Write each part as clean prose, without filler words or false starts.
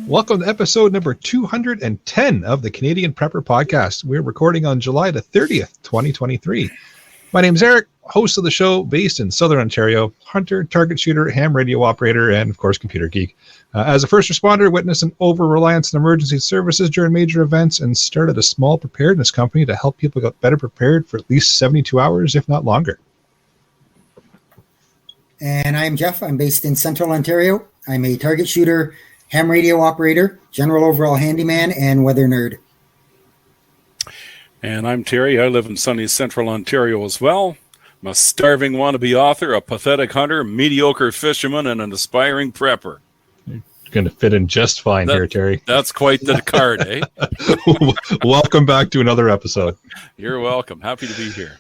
Welcome to episode number 210 of the Canadian Prepper Podcast. We're recording on July the 30th, 2023. My name is Eric, host of the show based in Southern Ontario, hunter, target shooter, ham radio operator, and of course, computer geek. As a first responder, witnessed an over-reliance on emergency services during major events and started a small preparedness company to help people get better prepared for at least 72 hours, if not longer. And I'm Jeff. I'm based in Central Ontario. I'm a target shooter, ham radio operator, general overall handyman, and weather nerd. And I'm Terry. I live in sunny Central Ontario as well. I'm a starving wannabe author, a pathetic hunter, mediocre fisherman, and an aspiring prepper. You're going to fit in just fine here, Terry. That's quite the card, eh? Welcome back to another episode. You're welcome. Happy to be here.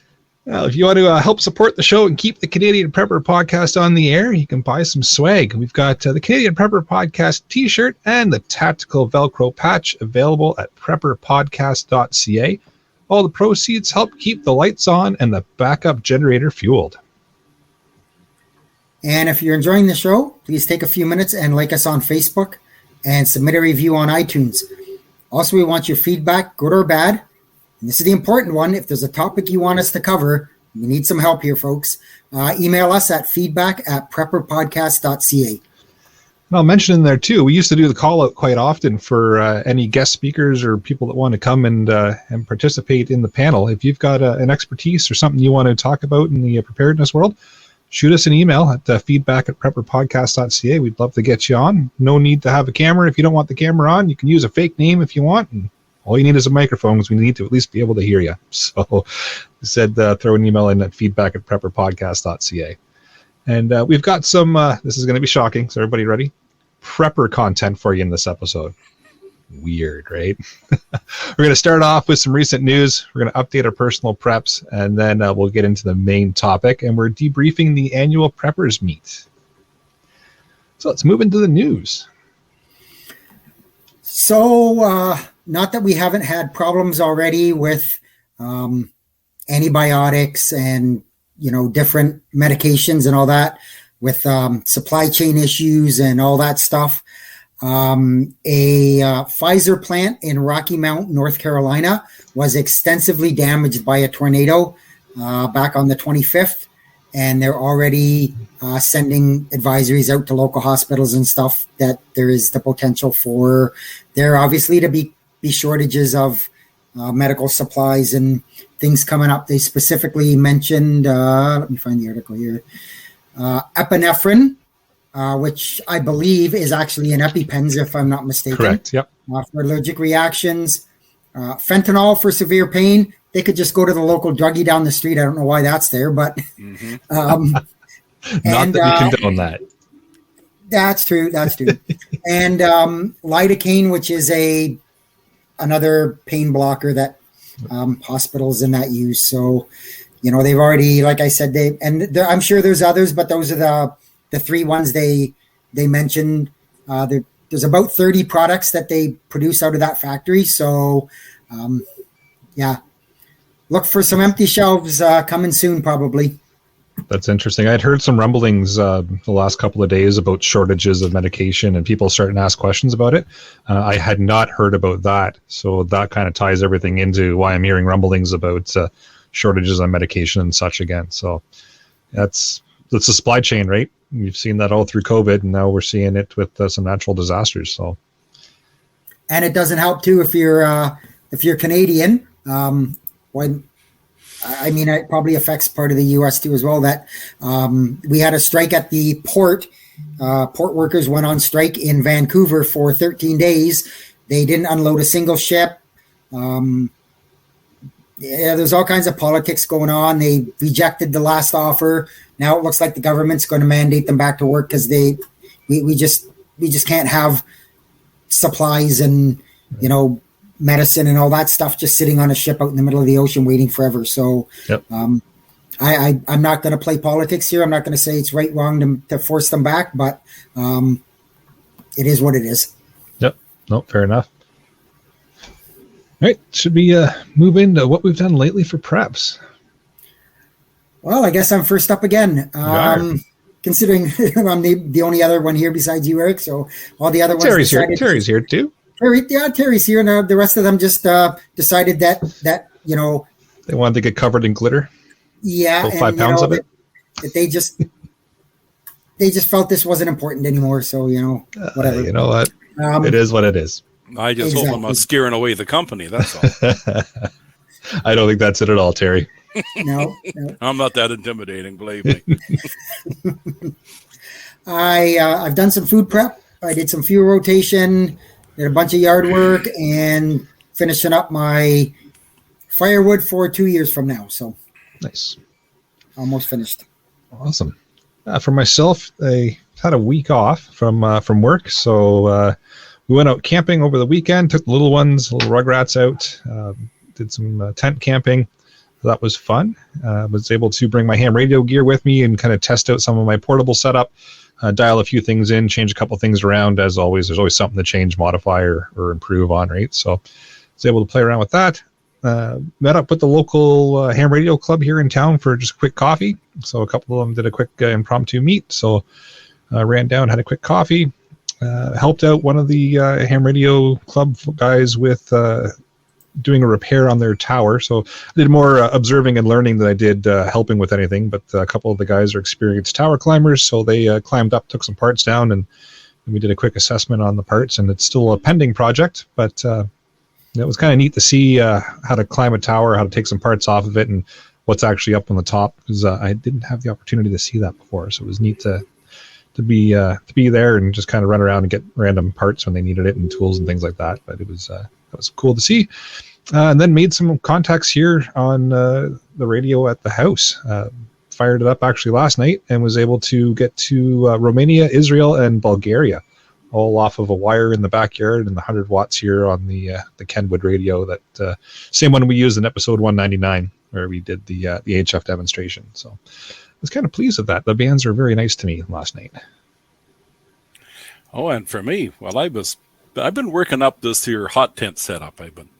If you want to help support the show and keep the Canadian Prepper Podcast on the air, you can buy some swag. We've got the Canadian Prepper Podcast t-shirt and the tactical Velcro patch available at prepperpodcast.ca. All the proceeds help keep the lights on and the backup generator fueled. And if you're enjoying the show, please take a few minutes and like us on Facebook and submit a review on iTunes. Also, we want your feedback, good or bad. And this is the important one. If there's a topic you want us to cover, we need some help here, folks. Email us at feedback@prepperpodcast.ca. And I'll mention in there, too, we used to do the call-out quite often for any guest speakers or people that want to come and participate in the panel. If you've got an expertise or something you want to talk about in the preparedness world, shoot us an email at feedback@prepperpodcast.ca. We'd love to get you on. No need to have a camera if you don't want the camera on. You can use a fake name if you want, and all you need is a microphone because we need to at least be able to hear you. So I said throw an email in at feedback@prepperpodcast.ca. And we've got some, this is going to be shocking, so everybody ready? Prepper content for you in this episode. Weird, right? We're going to start off with some recent news. We're going to update our personal preps, and then we'll get into the main topic, and we're debriefing the annual Preppers Meet. So let's move into the news. So, not that we haven't had problems already with antibiotics and, different medications and all that with supply chain issues and all that stuff. A Pfizer plant in Rocky Mount, North Carolina was extensively damaged by a tornado back on the 25th. And they're already sending advisories out to local hospitals and stuff that there is the potential for there obviously to be shortages of medical supplies and things coming up. They specifically mentioned, let me find the article here, epinephrine, which I believe is actually an EpiPens, if I'm not mistaken. Correct, yep. For allergic reactions. Fentanyl for severe pain. They could just go to the local druggie down the street. I don't know why that's there, but... Not that we condone that. That's true. And lidocaine, which is another pain blocker that hospitals and that use. So, they've already, like I said, I'm sure there's others, but those are the three ones they mentioned. There's about 30 products that they produce out of that factory. So, look for some empty shelves coming soon, probably. That's interesting. I'd heard some rumblings the last couple of days about shortages of medication and people starting to ask questions about it. I had not heard about that. So that kind of ties everything into why I'm hearing rumblings about shortages on medication and such again. So that's a supply chain, right? We've seen that all through COVID, and now we're seeing it with some natural disasters. So, and it doesn't help too if you're Canadian. It probably affects part of the U.S. too as well. That we had a strike at the port. Port workers went on strike in Vancouver for 13 days. They didn't unload a single ship. There's all kinds of politics going on. They rejected the last offer. Now it looks like the government's going to mandate them back to work because we just can't have supplies and medicine and all that stuff just sitting on a ship out in the middle of the ocean waiting forever. So yep. I'm not going to play politics here. I'm not going to say it's right, wrong to force them back, but it is what it is. Yep. No, fair enough. All right. Should we move into what we've done lately for preps? Well, I guess I'm first up again. Because considering I'm the only other one here besides you, Eric. So all the other ones. Terry's here. Terry's here too. Terry's here, and the rest of them just decided that they wanted to get covered in glitter. Yeah, and 5 pounds of it. That they just felt this wasn't important anymore. So whatever. You know what? It is what it is. I just hope I'm not scaring away the company. That's all. I don't think that's it at all, Terry. No. I'm not that intimidating, believe me. I've done some food prep. I did some fuel rotation, did a bunch of yard work, and finishing up my firewood for 2 years from now. So nice. Almost finished. Awesome. For myself, I had a week off from work, so we went out camping over the weekend. Took the little ones, little rugrats out. Did some tent camping. That was fun. Was able to bring my ham radio gear with me and kind of test out some of my portable setup. Dial a few things in, change a couple things around. As always, there's always something to change, modify, or improve on, right? So I was able to play around with that. Met up with the local ham radio club here in town for just a quick coffee. So a couple of them did a quick impromptu meet. So ran down, had a quick coffee. Helped out one of the ham radio club guys with doing a repair on their tower. So I did more observing and learning than I did helping with anything. But a couple of the guys are experienced tower climbers. So they climbed up, took some parts down, and we did a quick assessment on the parts. And it's still a pending project, but it was kind of neat to see how to climb a tower, how to take some parts off of it, and what's actually up on the top, because I didn't have the opportunity to see that before. So it was neat to be there and just kind of run around and get random parts when they needed it and tools and things like that. But it was cool to see. And then made some contacts here on the radio at the house. Fired it up actually last night and was able to get to Romania, Israel, and Bulgaria, all off of a wire in the backyard and the 100 watts here on the Kenwood radio, that same one we used in episode 199 where we did the HF demonstration. So I was kind of pleased with that. The bands were very nice to me last night. Oh, and for me, well, I've been working up this here hot tent setup. I've been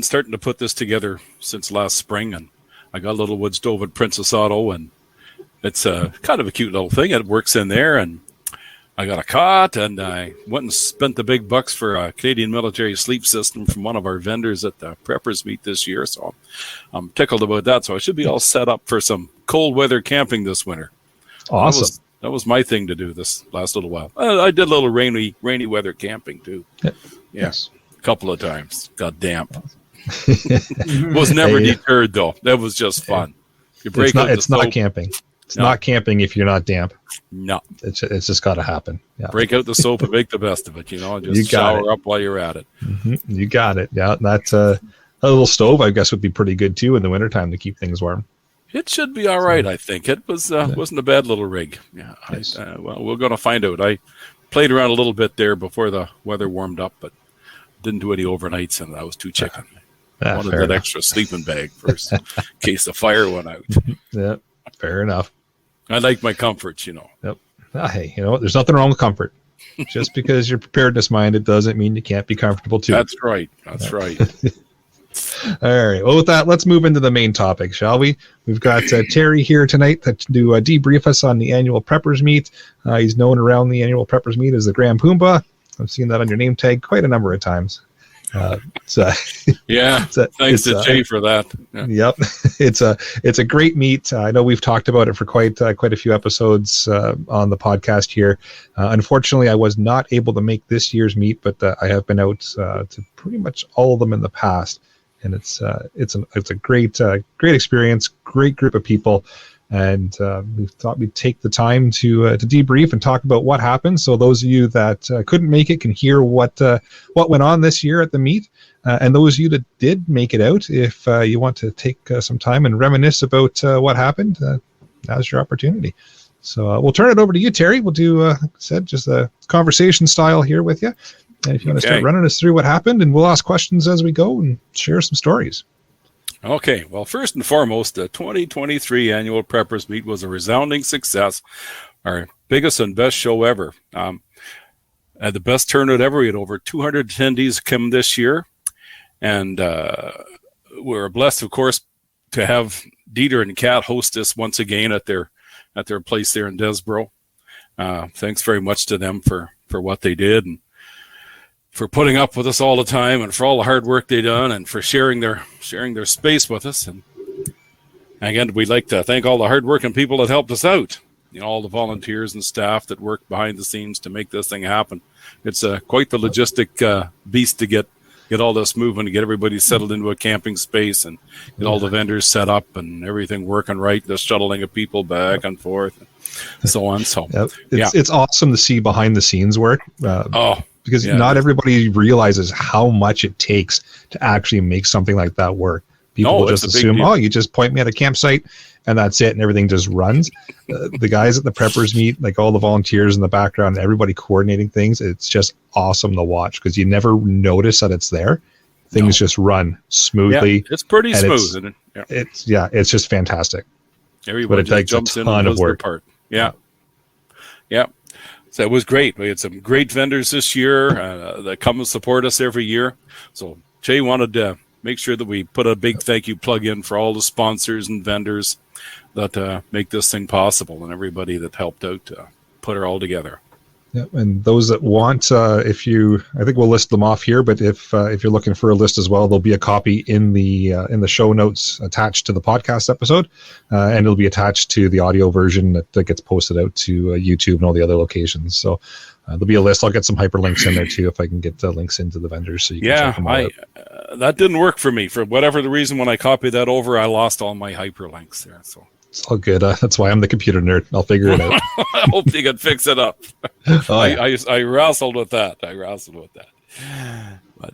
starting to put this together since last spring, and I got a little wood stove at Princess Auto, and it's kind of a cute little thing. It works in there, and I got a cot, and I went and spent the big bucks for a Canadian military sleep system from one of our vendors at the Preppers Meet this year. So I'm tickled about that. So I should be all set up for some cold weather camping this winter. Awesome. That was my thing to do this last little while. I did a little rainy weather camping too. Yep. Yes, a couple of times. Got damp. Was never deterred though. That was just fun. You break it's not camping. It's not camping if you're not damp. No. It's just got to happen. Yeah. Break out the soap and make the best of it, Just shower up while you're at it. Mm-hmm. You got it. Yeah, that's a little stove, I guess, would be pretty good, too, in the wintertime to keep things warm. It should be all right, I think. It wasn't a bad little rig. Yeah. Nice. Well, we're going to find out. I played around a little bit there before the weather warmed up, but didn't do any overnights, and I was too chicken. I wanted that enough. Extra sleeping bag first in case the fire went out. Yeah, fair enough. I like my comforts, Yep. Hey, there's nothing wrong with comfort. Just because you're preparedness minded doesn't mean you can't be comfortable too. That's right. That's right. All right. Well, with that, let's move into the main topic, shall we? We've got Terry here tonight to do debrief us on the annual Preppers Meet. He's known around the annual Preppers Meet as the Grand Pumbaa. I've seen that on your name tag quite a number of times. Thanks to Jay for that. Yeah. Yep, it's a great meet. I know we've talked about it for quite a few episodes on the podcast here. Unfortunately, I was not able to make this year's meet, but I have been out to pretty much all of them in the past, and it's a great experience, great group of people. And we thought we'd take the time to debrief and talk about what happened. So those of you that couldn't make it can hear what went on this year at the meet. And those of you that did make it out, if you want to take some time and reminisce about what happened, now's your opportunity. So we'll turn it over to you, Terry. We'll do, like I said, just a conversation style here with you. And if you want to start running us through what happened, and we'll ask questions as we go and share some stories. Okay, well, first and foremost, the 2023 annual Preppers Meet was a resounding success, our biggest and best show ever. Had the best turnout ever. We had over 200 attendees come this year, and we're blessed, of course, to have Dieter and Kat host this once again at their at their place there in Desborough. Thanks very much to them for what they did and for putting up with us all the time and for all the hard work they done and for sharing their space with us. And again, we'd like to thank all the hardworking people that helped us out. All the volunteers and staff that work behind the scenes to make this thing happen. It's quite the logistic beast to get all this moving, to get everybody settled into a camping space and get all the vendors set up and everything working right, the shuttling of people back and forth and so on. So it's awesome to see behind the scenes work. Because not everybody realizes how much it takes to actually make something like that work. People will just assume, you just point me at a campsite and that's it, and everything just runs. The guys at the preppers meet, like all the volunteers in the background, everybody coordinating things, it's just awesome to watch because you never notice that it's there. Things just run smoothly. Yeah, it's pretty smooth. It's just fantastic. Everybody just jumps in and does their part. Yeah. So it was great. We had some great vendors this year that come and support us every year. So Jay wanted to make sure that we put a big thank you plug in for all the sponsors and vendors that make this thing possible and everybody that helped out to put it all together. Yeah, and those that want, I think we'll list them off here, but if you're looking for a list as well, there'll be a copy in the show notes attached to the podcast episode, and it'll be attached to the audio version that gets posted out to YouTube and all the other locations. So there'll be a list. I'll get some hyperlinks in there too if I can get the links into the vendors so you can check them all out. That didn't work for me for whatever the reason. When I copied that over, I lost all my hyperlinks there. So it's all good. That's why I'm the computer nerd. I'll figure it out. I hope you can fix it up. I wrestled with that. But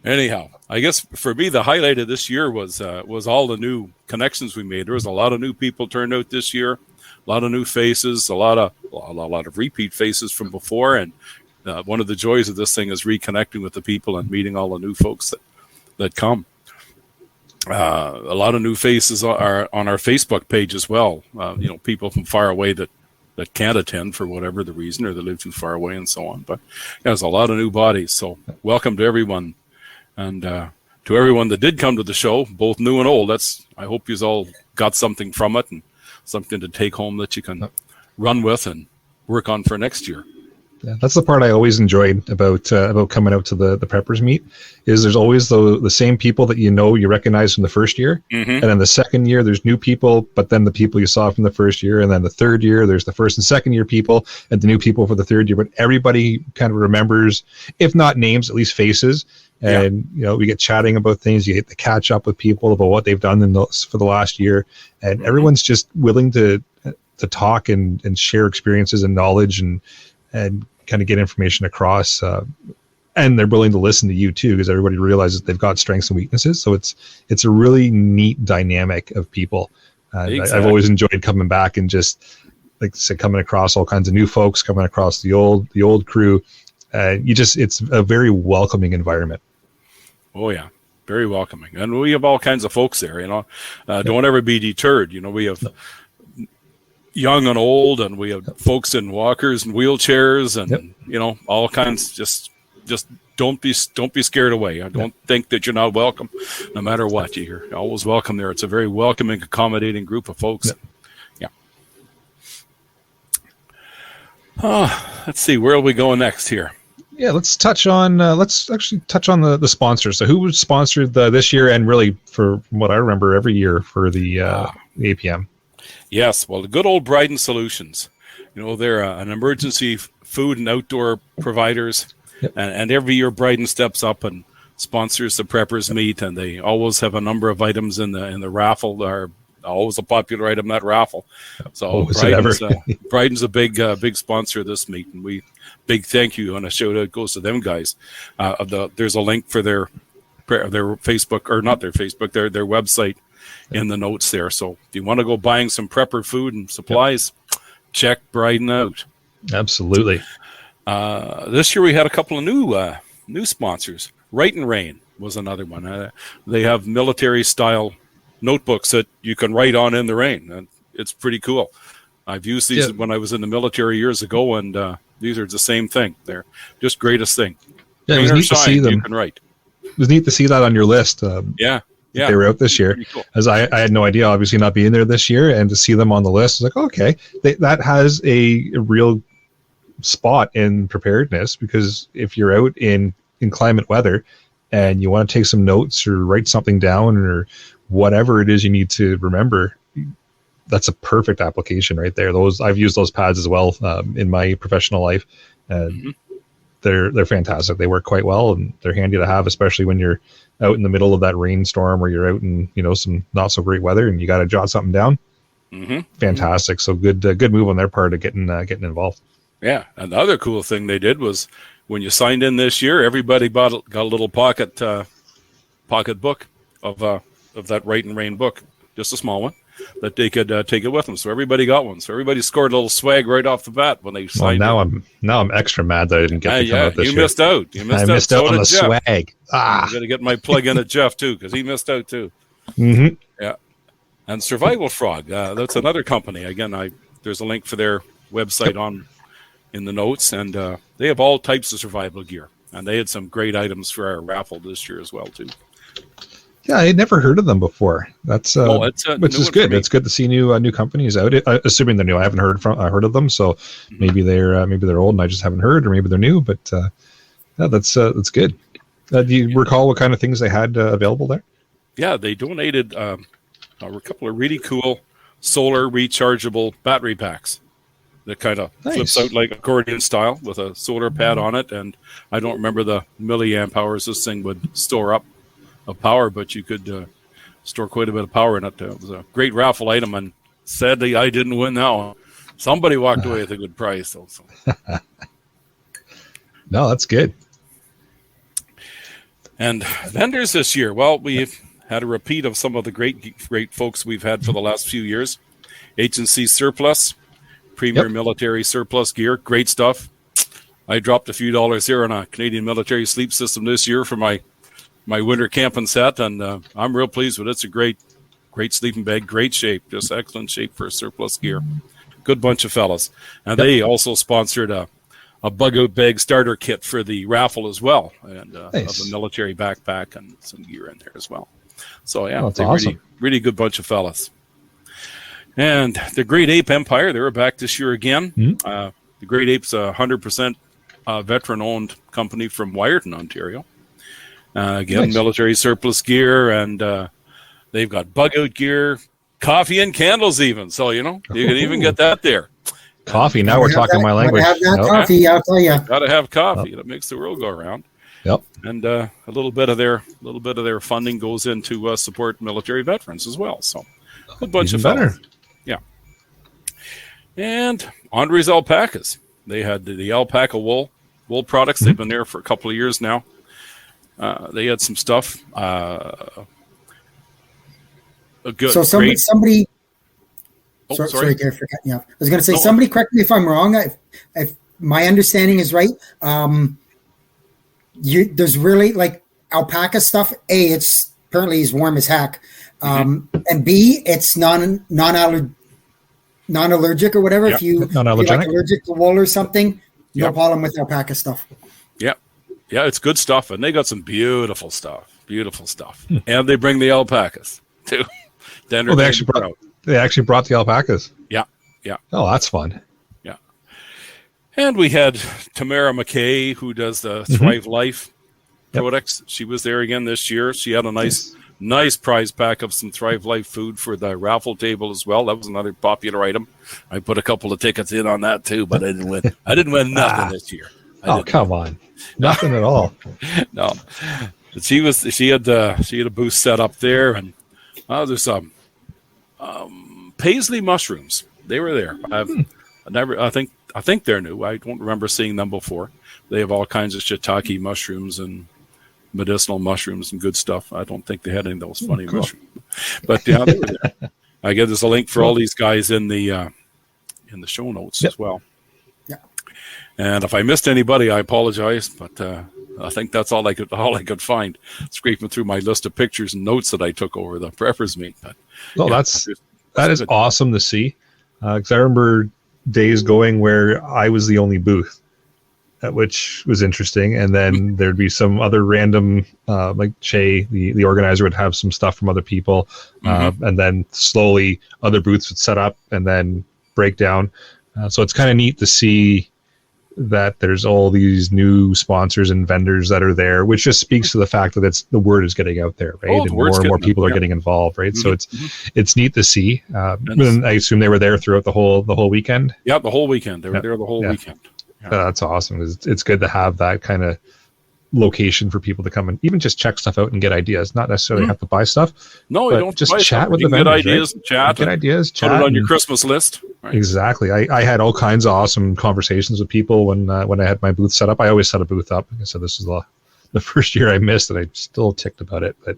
anyhow, I guess for me, the highlight of this year was all the new connections we made. There was a lot of new people turned out this year, a lot of new faces, a lot of repeat faces from before. And one of the joys of this thing is reconnecting with the people and meeting all the new folks that come. A lot of new faces are on our Facebook page as well. People from far away that can't attend for whatever the reason, or they live too far away and so on. But there's a lot of new bodies. So welcome to everyone. And to everyone that did come to the show, both new and old, I hope you all got something from it and something to take home that you can run with and work on for next year. Yeah, that's the part I always enjoyed about coming out to the preppers meet, is there's always the same people that you recognize from the first year, and then the second year there's new people, but then the people you saw from the first year, and then the third year there's the first and second year people and the new people for the third year. But everybody kind of remembers, if not names, at least faces. And we get chatting about things. You get to catch up with people about what they've done for the last year, and everyone's just willing to talk and share experiences and knowledge and kind of get information across, and they're willing to listen to you too, because everybody realizes they've got strengths and weaknesses. So it's a really neat dynamic of people. Exactly. I've always enjoyed coming back and just, like I said, coming across all kinds of new folks, coming across the old crew. It's a very welcoming environment. Oh yeah, very welcoming, and we have all kinds of folks there. Don't ever be deterred. We have young and old, and we have folks in walkers and wheelchairs, and all kinds. Just don't be scared away. I don't think that you're not welcome, no matter what. You're always welcome there. It's a very welcoming, accommodating group of folks. Let's see, where are we going next here? Yeah, let's actually touch on the sponsors. So who was sponsored this year, and really, for what I remember, every year for the APM. Yes, well, the good old Bryden Solutions. They're an emergency food and outdoor providers, and every year Bryden steps up and sponsors the preppers meet, and they always have a number of items in the raffle. Are always a popular item, that raffle. So Bryden's a big sponsor of this meet, and big thank you and a shout out goes to them guys. There's a link for their Facebook, or not their Facebook, their website in the notes there. So if you want to go buying some prepper food and supplies, check Bryden out. Absolutely. This year we had a couple of new sponsors. Right and Rain was another one. They have military style notebooks that you can write on in the rain, and it's pretty cool. I've used these when I was in the military years ago, and these are the same thing. They're just greatest thing. Yeah, it was neat to see them. You can write. It was neat to see that on your list. that they were out this year. Cool. As I had no idea, obviously not being there this year, and to see them on the list, I was like, okay, that has a real spot in preparedness, because if you're out in climate weather and you want to take some notes or write something down or whatever it is you need to remember, that's a perfect application right there. I've used those pads as well in my professional life, and they're fantastic. They work quite well, and they're handy to have, especially when you're out in the middle of that rainstorm or you're out in some not so great weather and you got to jot something down. Fantastic. So good move on their part of getting involved. Yeah, and the other cool thing they did was when you signed in this year, everybody got a little pocket book of that Write and Rain book, just a small one, that they could take it with them. So everybody got one. So everybody scored a little swag right off the bat when they signed. Well, now I'm extra mad that I didn't get to come out this year. You missed out. I missed out on the swag. I'm going to get my plug in at Jeff too, because he missed out too. Yeah, and Survival Frog. That's another company. Again, there's a link for their website in the notes, and they have all types of survival gear, and they had some great items for our raffle this year as well too. Yeah, I had never heard of them before. That's which is good. It's good to see new companies out. Assuming they're new, I haven't heard of them. So maybe they're old and I just haven't heard, or maybe they're new. But yeah, that's good. Do you recall what kind of things they had available there? Yeah, they donated a couple of really cool solar rechargeable battery packs that kind of flips out like accordion style with a solar pad on it. And I don't remember the milliamp hours this thing would store up of power, but you could store quite a bit of power in it. It was a great raffle item, and sadly I didn't win that one. Somebody walked away with a good price though. So. No, that's good. And vendors this year, well, we've had a repeat of some of the great folks we've had for the last few years. H&C Surplus, Premier Military Surplus Gear, great stuff. I dropped a few dollars here on a Canadian military sleep system this year for my winter camping set, and I'm real pleased with it. It's a great sleeping bag, great shape, just excellent shape for Surplus Gear. Good bunch of fellas. And they also sponsored a bug-out bag starter kit for the raffle as well, and of a military backpack and some gear in there as well. So, yeah, it's awesome. Really good bunch of fellas. And the Great Ape Empire, they were back this year again. The Great Ape's a 100% veteran-owned company from Wyerton, Ontario. Again, military surplus gear, and they've got bug-out gear, coffee and candles even. So, you can even get that there. Coffee, now we're talking my language. Have that coffee, I'll tell you. Got to have coffee. That makes the world go around. Yep. And a little bit of their funding goes into support military veterans as well. So, a bunch of fellas. Yeah. And Andre's Alpacas. They had the alpaca wool products. They've been there for a couple of years now. They had some stuff. Somebody. Sorry, Gary, for cutting you off. I was going to say, somebody correct me if I'm wrong. If my understanding is right, there's really like alpaca stuff. A, it's apparently is warm as heck, and B, it's non-allergic or whatever. If you're like allergic to wool or something, no problem with alpaca stuff. Yeah, it's good stuff, and they got some beautiful stuff. And they bring the alpacas too. They actually brought the alpacas. Yeah. Oh, that's fun. Yeah. And we had Tamara McKay, who does the Thrive Life products. She was there again this year. She had a nice prize pack of some Thrive Life food for the raffle table as well. That was another popular item. I put a couple of tickets in on that too, but I didn't win. I didn't win nothing this year. Come on. Nothing at all. No. She had a booth set up there, and there's some paisley mushrooms. They were there. I think they're new. I don't remember seeing them before. They have all kinds of shiitake mushrooms and medicinal mushrooms and good stuff. I don't think they had any of those funny mushrooms, but yeah, they were there. I guess there's a link for all these guys in the show notes as well. And if I missed anybody, I apologize, but I think that's all I could find, scraping through my list of pictures and notes that I took over the preppers meet. But that is awesome to see, because I remember days going where I was the only booth, which was interesting. And then there'd be some other random, like Shay, the organizer, would have some stuff from other people. And then slowly other booths would set up and then break down. So it's kind of neat to see that there's all these new sponsors and vendors that are there, which just speaks to the fact that the word is getting out there, right? And more and more people are getting involved, right? So it's neat to see. And I assume they were there throughout the whole weekend. Yeah, the whole weekend. They were there the whole weekend. Yeah. That's awesome. It's good to have that kind of location for people to come and even just check stuff out and get ideas. Not necessarily have to buy stuff. No, you don't. Just chat with the vendors. Get ideas, right? Chat. Get ideas. Chat. Put it on your Christmas list. Right. Exactly. I had all kinds of awesome conversations with people when I had my booth set up. I always set a booth up. Like I said, this is the first year I missed, and I'm still ticked about it. But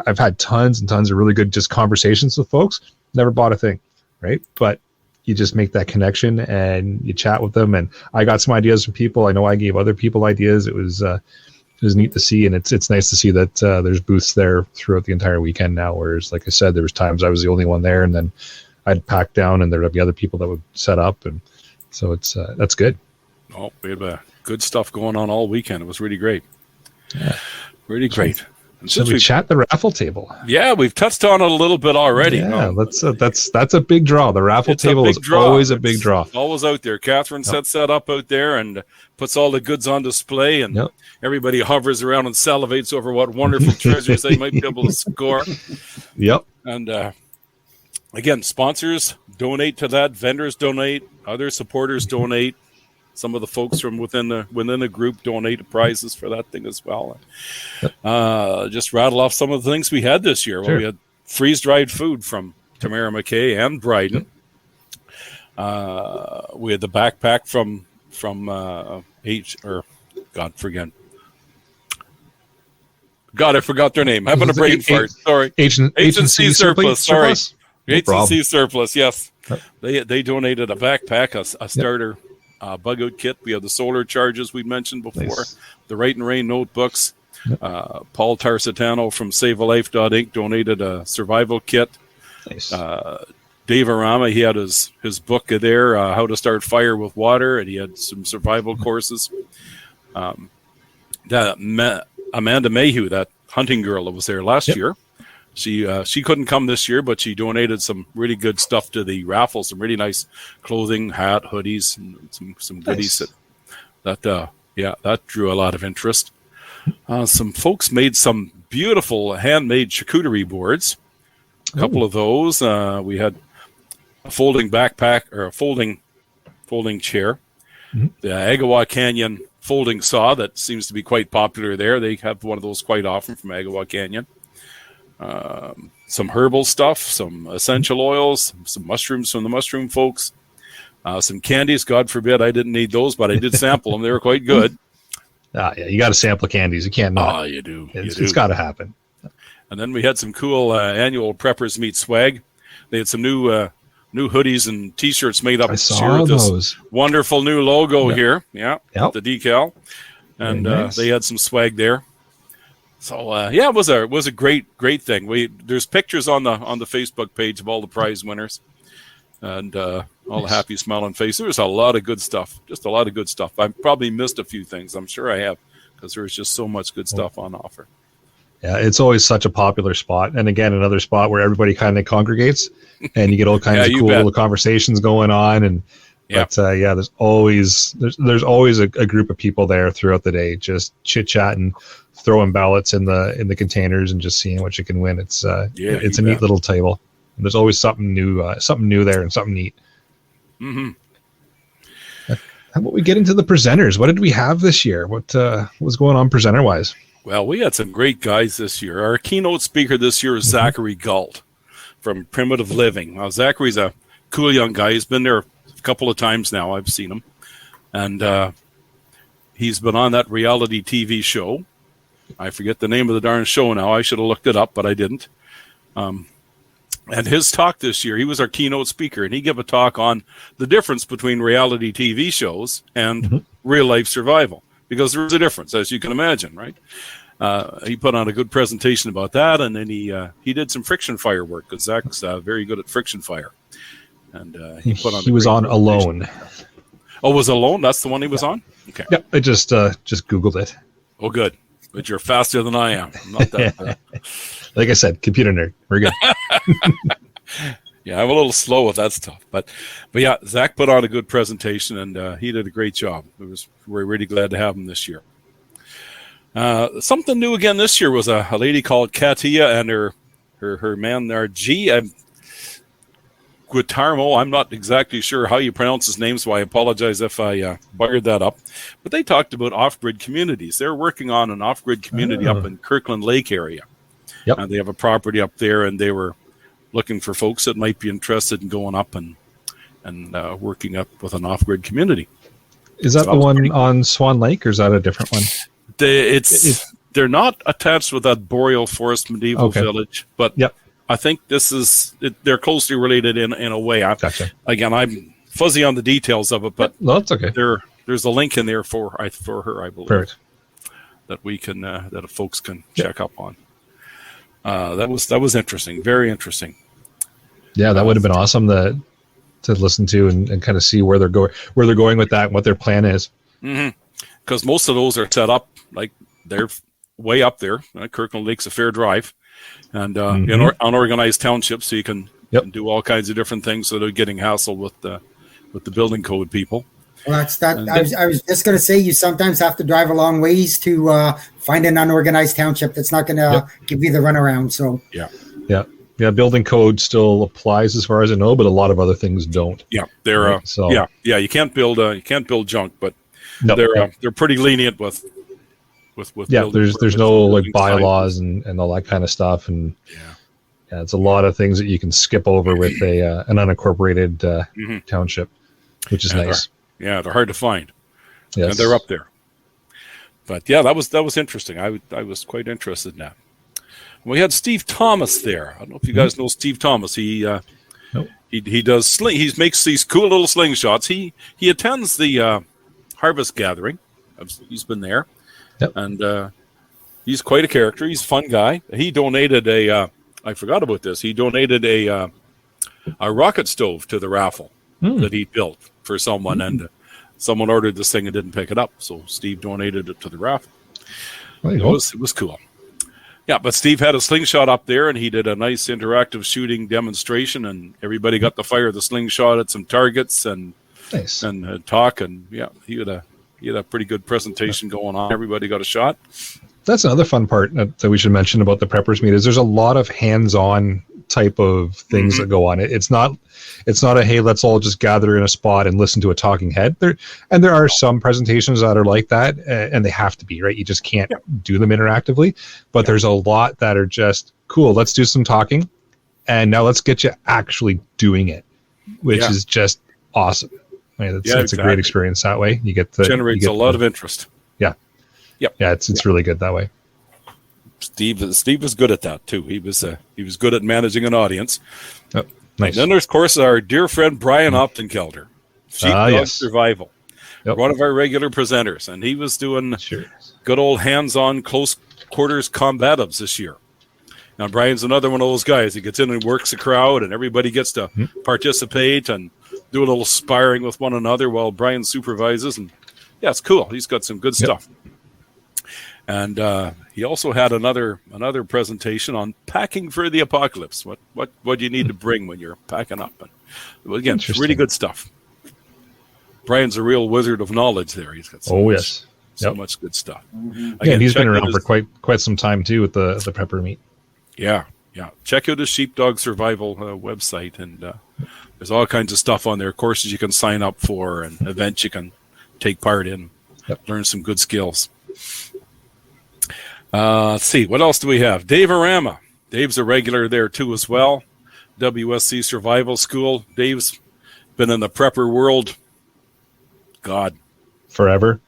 I've had tons and tons of really good just conversations with folks. Never bought a thing, right? But you just make that connection and you chat with them. And I got some ideas from people. I know I gave other people ideas. It was neat to see, and it's nice to see that there's booths there throughout the entire weekend now. Whereas, like I said, there was times I was the only one there, and then I'd pack down, and there would be other people that would set up, and so that's good. Oh, we had good stuff going on all weekend. It was really great. Yeah, really great. And so we chat the raffle table. Yeah, we've touched on it a little bit already. Yeah, that's a big draw. The raffle table is always a big draw. It's always out there. Catherine sets that up out there and puts all the goods on display, and everybody hovers around and salivates over what wonderful treasures they might be able to score. Yep. And again, sponsors donate to that. Vendors donate. Other supporters donate. Some of the folks from within the group donate prizes for that thing as well. Just rattle off some of the things we had this year. Well, we had freeze-dried food from Tamara McKay and Bryden. We had the backpack from I forgot their name. Having a brain fart. Sorry. H&C Surplus. Sorry. H&C Surplus. Yes. They donated a backpack, a starter bug out kit. We have the solar charges we mentioned before. Nice. The Write and Rain notebooks. Paul Tarsitano from SaveALife.Inc. donated a survival kit. Nice. Dave Arama, he had his book there, How to Start Fire with Water, and he had some survival courses. Amanda Mayhew, that hunting girl that was there last year, she couldn't come this year, but she donated some really good stuff to the raffle, some really nice clothing, hat, hoodies, and some goodies that drew a lot of interest. Some folks made some beautiful handmade charcuterie boards. A couple of those. We had a folding backpack or a folding chair. The Agawa Canyon folding saw that seems to be quite popular there. They have one of those quite often from Agawa Canyon. Some herbal stuff, some essential oils, some mushrooms from the mushroom folks, some candies. God forbid I didn't need those, but I did sample them. They were quite good. Yeah, you got to sample candies. You can't not. Oh, you do. It's got to happen. And then we had some cool annual Preppers Meet swag. They had some new hoodies and T-shirts made up this year with this wonderful new logo here. Yeah, the decal. And nice. They had some swag there. So it was a great thing. There's pictures on the Facebook page of all the prize winners, and all the happy smiling faces. There was a lot of good stuff. Just a lot of good stuff. I probably missed a few things. I'm sure I have, because there was just so much good stuff on offer. Yeah, it's always such a popular spot, and again, another spot where everybody kind of congregates, and you get all kinds of cool little conversations going on. And there's always a group of people there throughout the day, just chit chatting, throwing ballots in the containers, and just seeing what you can win. It's a neat little table. And there's always something new there and something neat. Mm-hmm. How about we get into the presenters? What did we have this year? What was going on presenter wise? Well, we had some great guys this year. Our keynote speaker this year is Zachary Galt from Primitive Living. Now, Zachary's a cool young guy. He's been there a couple of times now. I've seen him. And he's been on that reality TV show. I forget the name of the darn show now. I should have looked it up, but I didn't. And his talk this year, he was our keynote speaker, and he gave a talk on the difference between reality TV shows and real-life survival. Because there's a difference, as you can imagine, right? He put on a good presentation about that, and then he did some friction fire work, because Zach's very good at friction fire. And he put on. He was on Alone. Oh, was Alone? That's the one he was on? Okay. Yep, I just Googled it. Oh, good. But you're faster than I am. I'm not that. Like I said, computer nerd. We're good. Yeah, I'm a little slow with that stuff. But yeah, Zach put on a good presentation, and he did a great job. We're really glad to have him this year. Something new again this year was a lady called Katia and her man there, Guitarmo. I'm not exactly sure how you pronounce his name, so I apologize if I butchered that up. But they talked about off-grid communities. They're working on an off-grid community up in Kirkland Lake area. Yep. They have a property up there, and they were looking for folks that might be interested in going up and working up with an off-grid community. Is that the one on Swan Lake, or is that a different one? They're not attached with that Boreal Forest Medieval Village, but yep. I think they're closely related in a way. Gotcha. Again, I'm fuzzy on the details of it, but no, that's okay. There's a link in there for her, I believe. Perfect. That we can that folks can check up on. That was interesting, very interesting. Yeah, that would have been awesome to listen to and kind of see where they're going with that and what their plan is. Because most of those are set up like they're way up there. Kirkland Lake's a fair drive, and in unorganized townships, so you can do all kinds of different things. So they're getting hassled with the building code people. Well, that's that. I was just going to say, you sometimes have to drive a long ways to find an unorganized township that's not going to give you the runaround. So yeah. Building code still applies as far as I know, but a lot of other things don't. Yeah, they're You can't build junk, but they're pretty lenient with. There's no like bylaws and all that kind of stuff, and it's a lot of things that you can skip over with an unincorporated township, which is nice. They're hard to find. Yes. And they're up there. But yeah, that was interesting. I was quite interested in that. We had Steve Thomas there. I don't know if you guys know Steve Thomas. He does he makes these cool little slingshots. He attends the harvest gathering. He's been there. Yep. And he's quite a character. He's a fun guy. He donated I forgot about this. He donated a rocket stove to the raffle that he built for someone, and someone ordered this thing and didn't pick it up. So Steve donated it to the raffle. It was cool. Yeah, but Steve had a slingshot up there, and he did a nice interactive shooting demonstration, and everybody got to fire the slingshot at some targets and talk. And he had a pretty good presentation going on. Everybody got a shot. That's another fun part that we should mention about the preppers meet is there's a lot of hands-on type of things that go on. It's not a hey, let's all just gather in a spot and listen to a talking head. There are some presentations that are like that, and they have to be, right? You just can't do them interactively. But there's a lot that are just cool. Let's do some talking, and now let's get you actually doing it, which is just awesome. I mean, it's a great experience that way. You get generates a lot of interest. Yeah, it's really good that way. Steve was good at that too. He was good at managing an audience. Oh, nice. And then there's, of course, our dear friend Brian Optenkelder, Sheepdog Survival, one of our regular presenters, and he was doing good old hands-on close quarters combatives this year. Now Brian's another one of those guys. He gets in and works the crowd, and everybody gets to participate and do a little sparring with one another while Brian supervises. And it's cool. He's got some good stuff. And he also had another presentation on packing for the apocalypse. What do you need to bring when you're packing up? And again, really good stuff. Brian's a real wizard of knowledge there. He's got so much good stuff. Again, he's been around for quite some time too with the prepper meet. Yeah. Check out his Sheepdog Survival website, and there's all kinds of stuff on there. Courses you can sign up for, and events you can take part in. Learn some good skills. Let's see, what else do we have? Dave Arama. Dave's a regular there too as well. WSC Survival School. Dave's been in the prepper world. God. Forever.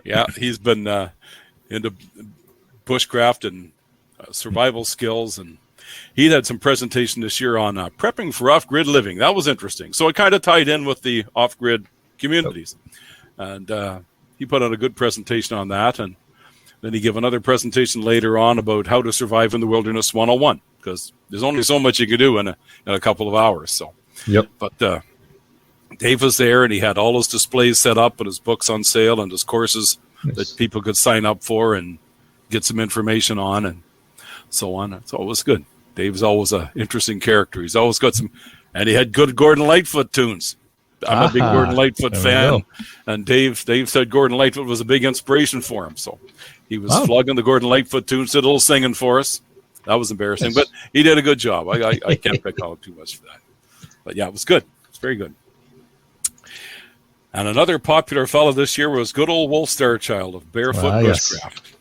Yeah, he's been into bushcraft and survival skills, and he had some presentation this year on prepping for off-grid living. That was interesting. So it kind of tied in with the off-grid communities. And he put on a good presentation on that, and then he gave another presentation later on about how to survive in the wilderness 101, because there's only so much you can do in a couple of hours. So, but Dave was there, and he had all his displays set up and his books on sale and his courses that people could sign up for and get some information on and so on. So it was good. Dave's always an interesting character. He's always got some, and he had good Gordon Lightfoot tunes. I'm a big Gordon Lightfoot fan, and Dave said Gordon Lightfoot was a big inspiration for him. So he was flogging the Gordon Lightfoot tunes, did a little singing for us. That was embarrassing, but he did a good job. I can't pick on him too much for that. But yeah, it was good. It's very good. And another popular fellow this year was good old Wolf Starchild of Barefoot Bushcraft.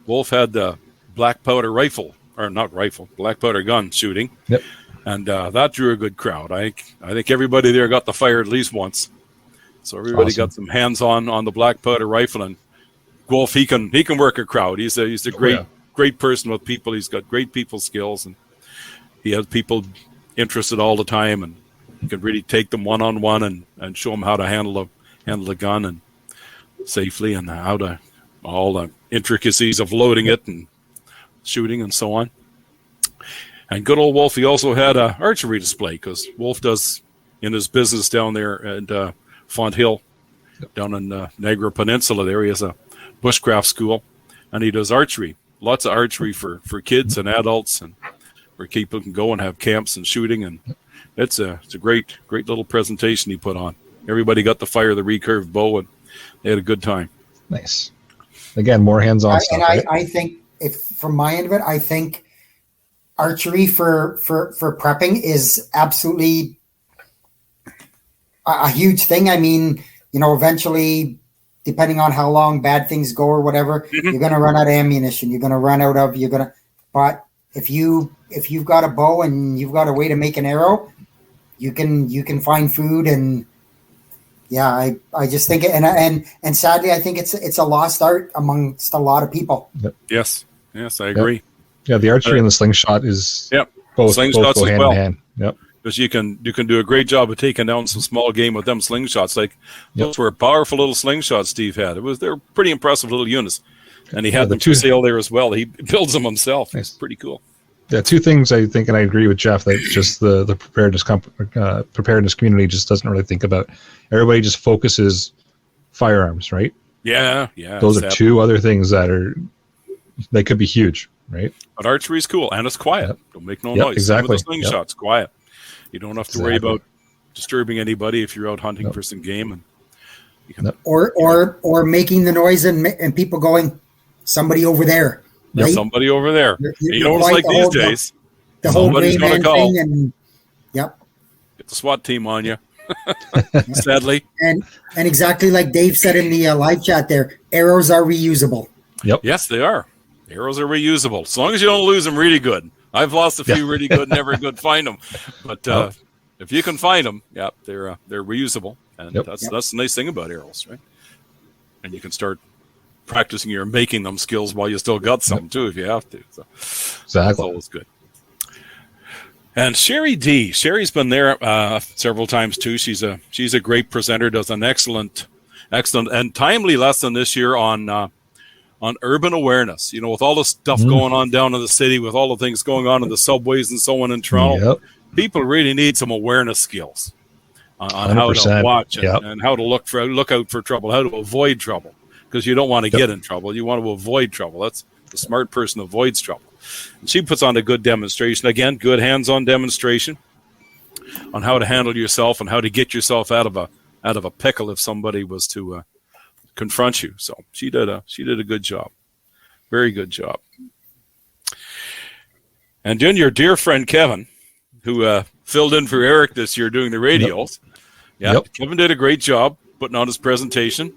Wolf had the black powder rifle, or not rifle, black powder gun shooting. Yep. And that drew a good crowd. I think everybody there got the fire at least once. So everybody got some hands-on on the black powder rifle. And Wolf, he can work a crowd. He's a great person with people. He's got great people skills, and he has people interested all the time. And you can really take them one-on-one and show them how to handle the gun and safely, and how to all the intricacies of loading it and shooting and so on. And good old Wolf, he also had an archery display, because Wolf does, in his business down there at Font Hill, down in Niagara Peninsula there, he has a bushcraft school, and he does archery. Lots of archery for kids and adults, and where people can go and have camps and shooting. And it's a great little presentation he put on. Everybody got to fire the recurved bow, and they had a good time. Nice. Again, more hands-on stuff. And I think, if from my end of it, I think archery for prepping is absolutely a huge thing. I mean, eventually, depending on how long bad things go or whatever, you're going to run out of ammunition. You're going to run out of, but if you've got a bow and you've got a way to make an arrow, you can find food. And yeah, I just think it, and sadly, I think it's a lost art amongst a lot of people. Yes, I agree. Yeah, the archery and the slingshot is both slingshots go as hand well. in hand. Yep. Because you can do a great job of taking down some small game with them slingshots. Like those were powerful little slingshots Steve had. They're pretty impressive little units, and he had them for sale there as well. He builds them himself. Nice. It's pretty cool. Yeah, two things I think, and I agree with Jeff, that just the preparedness community just doesn't really think about. Everybody just focuses firearms, right? Yeah. Those are two other things they could be huge, right? But archery's cool, and it's quiet. Yep. Don't make no noise. Exactly. Some of the slingshots, quiet. You don't have to worry about disturbing anybody if you're out hunting for some game, and you can or making the noise and people going, somebody over there. Right? Somebody over there. You know what it's like these days. The whole gray man thing, and get the SWAT team on you. Sadly, and exactly like Dave said in the live chat there, arrows are reusable. Yep. Yes, they are. Arrows are reusable, as long as you don't lose them really good. I've lost a few really good, never good find them, but if you can find them, they're reusable, and that's the nice thing about arrows, right? And you can start practicing your making them skills while you still got some too, if you have to. So that's always good. And Sherry's been there several times too. She's a great presenter, does an excellent and timely lesson this year on urban awareness. With all the stuff going on down in the city, with all the things going on in the subways and so on in Toronto, people really need some awareness skills on how to watch and how to look out for trouble, how to avoid trouble, because you don't want to get in trouble. You want to avoid trouble. That's the smart person avoids trouble. And she puts on a good demonstration, again, good hands-on demonstration on how to handle yourself and how to get yourself out of a pickle if somebody was to confront you. So she did a good job, very good job. And then your dear friend Kevin, who filled in for Eric this year doing the radios. Kevin did a great job putting on his presentation.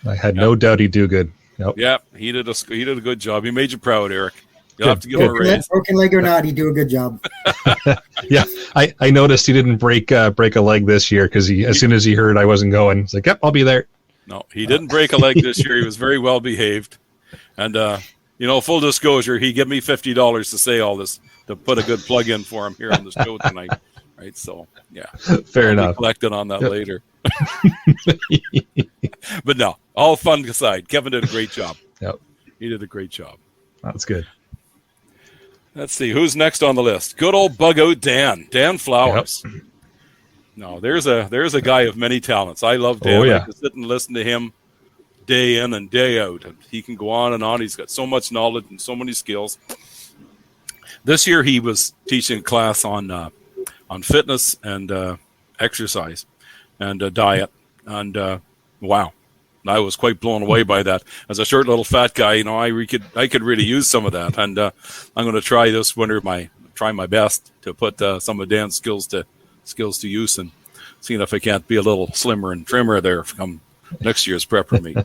I had no doubt he'd do good. He did a good job. He made you proud, Eric. You'll have to give him a raise. Broken leg or not, he'd do a good job. I noticed he didn't break a leg this year, because as soon as he heard I wasn't going, he's like, "Yep, I'll be there." No, he didn't break a leg this year. He was very well behaved. And, full disclosure, he gave me $50 to say all this, to put a good plug in for him here on the show tonight. Right. So, fair enough. I'll collect it on that later. But no, all fun aside, Kevin did a great job. Yep. He did a great job. That's good. Let's see who's next on the list. Good old bug out Dan Flowers. No, there's a guy of many talents. I love Dan. Oh, yeah. I can sit and listen to him day in and day out, and he can go on and on. He's got so much knowledge and so many skills. This year he was teaching a class on fitness and exercise and diet, and wow, I was quite blown away by that. As a short little fat guy, I could really use some of that, and I'm going to try this winter try my best to put some of Dan's skills to use, and seeing if I can't be a little slimmer and trimmer there come next year's prepper meet.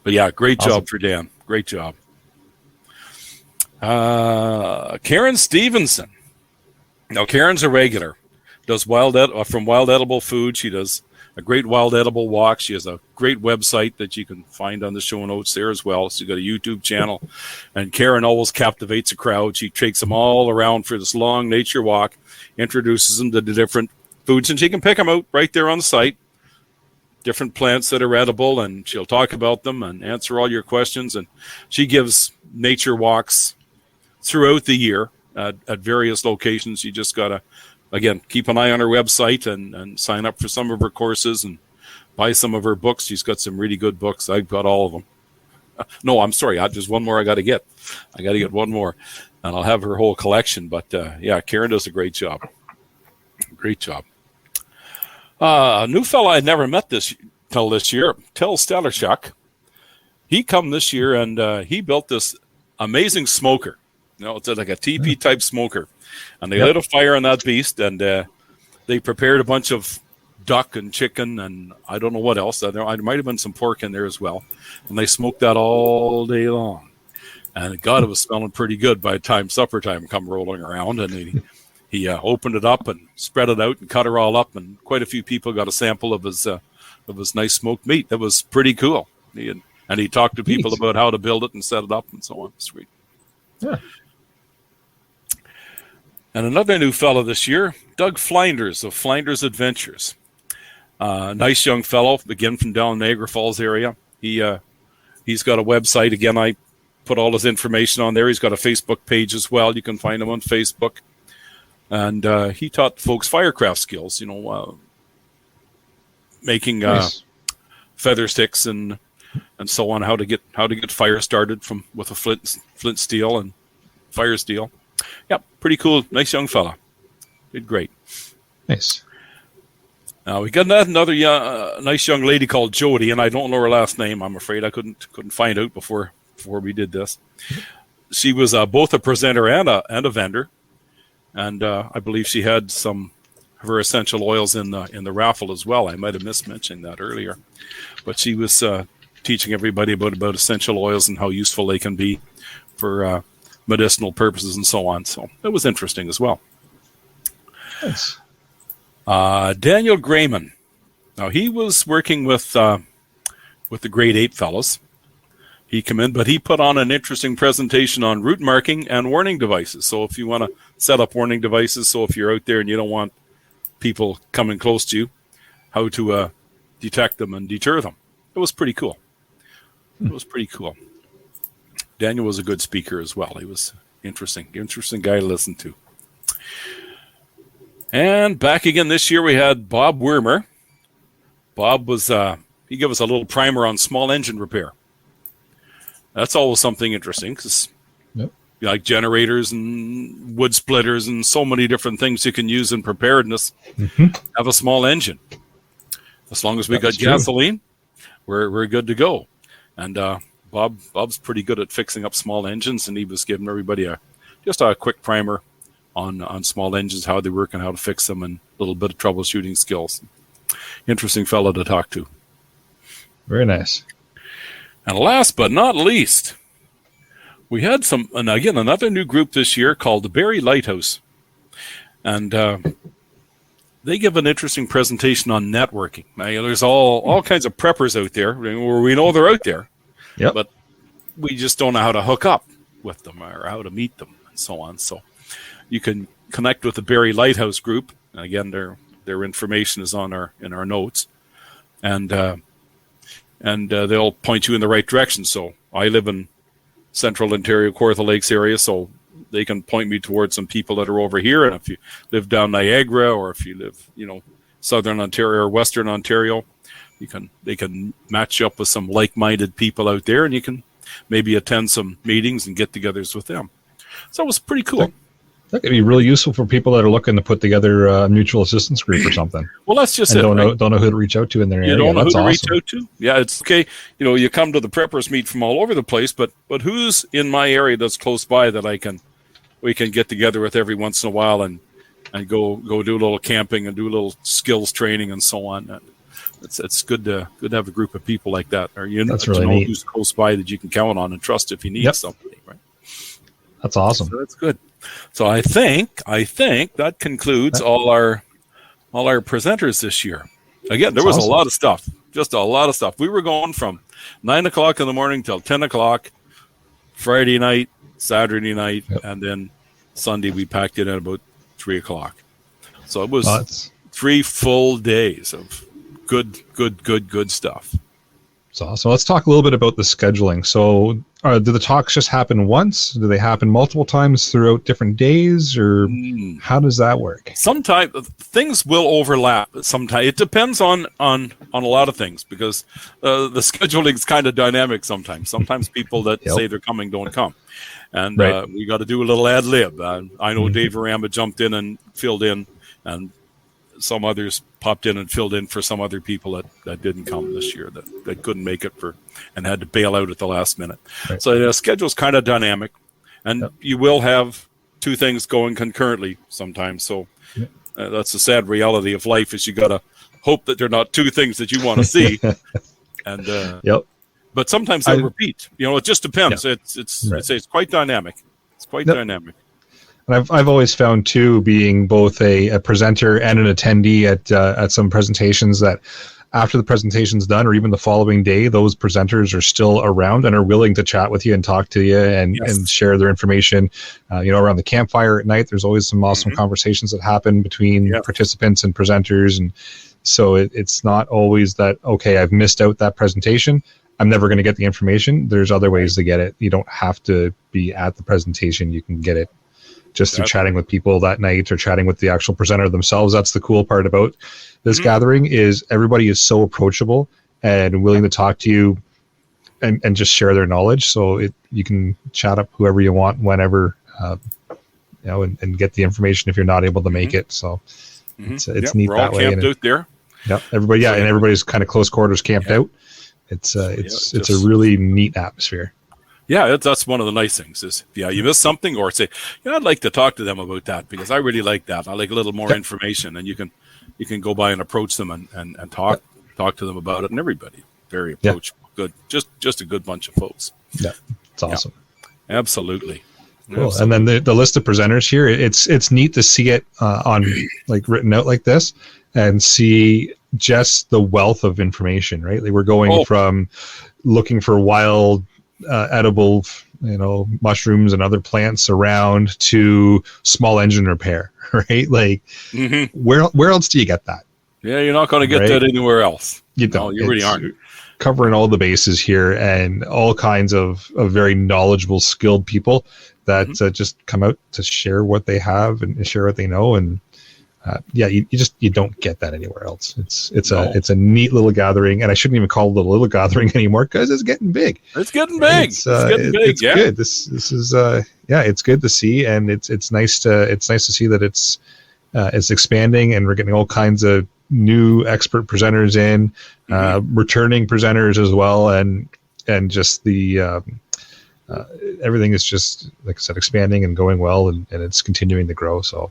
But yeah, great Awesome. job for Dan. Great job. Karen Stevenson. Now, Karen's a regular. Does from Wild Edible Food. She does a great wild edible walk. She has a great website that you can find on the show notes there as well. She's got a YouTube channel. And Karen always captivates a crowd. She takes them all around for this long nature walk, introduces them to the different foods, and she can pick them out right there on the site. Different plants that are edible, and she'll talk about them and answer all your questions. And she gives nature walks throughout the year at various locations. You just got to, again, keep an eye on her website and sign up for some of her courses and buy some of her books. She's got some really good books. I've got all of them. No, I'm sorry. There's one more I got to get. I got to get one more, and I'll have her whole collection. But yeah, Karen does a great job. Great job. A new fella I'd never met till this year, Tel Stellarchuk. He come this year and he built this amazing smoker. It's like a TP type smoker, and they lit a fire on that beast, and they prepared a bunch of duck and chicken and I don't know what else. There might have been some pork in there as well, and they smoked that all day long. And God, it was smelling pretty good by the time supper time come rolling around, and he opened it up and spread it out and cut her all up, and quite a few people got a sample of his nice smoked meat. That was pretty cool. And he talked to people about how to build it and set it up and so on. Sweet. Yeah. And another new fellow this year, Doug Flinders of Flinders Adventures. Nice young fellow, again from down Niagara Falls area. He's got a website. Again, I put all his information on there. He's got a Facebook page as well. You can find him on Facebook. And he taught folks firecraft skills, making feather sticks and so on, how to get fire started with a flint steel and fire steel. Yeah, pretty cool. Nice young fella. Did great. Nice. We got another nice young lady called Jody, and I don't know her last name. I'm afraid I couldn't find out before we did this. She was both a presenter and a vendor, and I believe she had some of her essential oils in the raffle as well. I might have mismentioned that earlier, but she was teaching everybody about essential oils and how useful they can be for medicinal purposes and so on. So it was interesting as well. Nice. Daniel Grayman. Now he was working with the grade 8 fellows. He came in, but he put on an interesting presentation on route marking and warning devices. So if you want to set up warning devices, so if you're out there and you don't want people coming close to you, how to detect them and deter them. It was pretty cool. It was pretty cool. Daniel was a good speaker as well. He was interesting guy to listen to. And back again this year, we had Bob Wormer. Bob was, he gave us a little primer on small engine repair. That's always something interesting because like generators and wood splitters and so many different things you can use in preparedness have a small engine. As long as we got gasoline, we're good to go. And Bob's pretty good at fixing up small engines, and he was giving everybody just a quick primer on small engines, how they work and how to fix them, and a little bit of troubleshooting skills. Interesting fellow to talk to. Very nice. And last but not least, we had another new group this year called the Barrie Lighthouse. And they give an interesting presentation on networking. Now, there's all kinds of preppers out there, where we know they're out there, but we just don't know how to hook up with them or how to meet them and so on. So you can connect with the Barrie Lighthouse group. And again, their information is in our notes, and they'll point you in the right direction. So I live in Central Ontario, Kawartha Lakes area, so they can point me towards some people that are over here. And if you live down Niagara, or if you live, Southern Ontario or Western Ontario, they can match you up with some like-minded people out there, and you can maybe attend some meetings and get-togethers with them. So it was pretty cool. That could be really useful for people that are looking to put together a mutual assistance group or something. Well, that's just and it. Don't know who to reach out to in their area. You don't know that's who to awesome. reach out to? Yeah, it's okay. You come to the preppers meet from all over the place, but who's in my area that's close by that we can get together with every once in a while and go do a little camping and do a little skills training and so on. It's good to have a group of people like that, or that's to really know neat. who's close by that you can count on and trust if you need somebody. Right? That's awesome. So that's good. So I think that concludes all our presenters this year. Again, there was awesome. a lot of stuff, just a lot of stuff. We were going from 9 o'clock in the morning till 10 o'clock, Friday night, Saturday night, and then Sunday we packed it at about 3 o'clock. So it was 3 full days of good stuff. So let's talk a little bit about the scheduling. So do the talks just happen once? Do they happen multiple times throughout different days, or how does that work? Sometimes things will overlap. Sometimes it depends on a lot of things, because the scheduling is kind of dynamic sometimes. Sometimes people that say they're coming don't come. And we got to do a little ad lib. I know Dave Aramba jumped in and filled in, and some others popped in and filled in for some other people that didn't come this year, that couldn't make it and had to bail out at the last minute. Right. So the schedule's kind of dynamic, and you will have 2 things going concurrently sometimes. So that's the sad reality of life, is you got to hope that they're not 2 things that you want to see. And but sometimes they'll repeat. It just depends. It's quite dynamic. It's quite dynamic. And I've always found too, being both a presenter and an attendee at some presentations, that after the presentation's done, or even the following day, those presenters are still around and are willing to chat with you and talk to you and share their information. Around the campfire at night, there's always some awesome conversations that happen between participants and presenters. And so it's not always that, okay, I've missed out that presentation, I'm never going to get the information. There's other ways to get it. You don't have to be at the presentation. You can get it just through chatting with people that night, or chatting with the actual presenter themselves. That's the cool part about this gathering, is everybody is so approachable and willing to talk to you and just share their knowledge. So you can chat up whoever you want, whenever, and get the information if you're not able to make it. So it's neat that way. We're all camped out there. Yep. Everybody. Yeah. And everybody's kind of close quarters camped out. It's a really neat atmosphere. Yeah, that's one of the nice things is, you miss something, or say, I'd like to talk to them about that, because I really like that. I like a little more information, and you can go by and approach them and talk to them about it. And everybody very approachable, good, just a good bunch of folks. Yeah, it's awesome. Yeah, absolutely. Cool. Absolutely. And then the list of presenters here, it's neat to see it on written out like this, and see just the wealth of information. Right, we're going from looking for wild edible mushrooms and other plants around, to small engine repair, right? Where else do you get that? Yeah, you're not going to get that anywhere else. You don't. No, you really aren't. Covering all the bases here, and all kinds of very knowledgeable, skilled people that just come out to share what they have and share what they know. And you don't get that anywhere else. It's a neat little gathering, and I shouldn't even call it a little gathering anymore, because it's getting big. It's getting big. It's good. This is it's good to see, and it's nice to see that it's expanding, and we're getting all kinds of new expert presenters in, returning presenters as well, and just the everything is just, like I said, expanding and going well, and it's continuing to grow. So.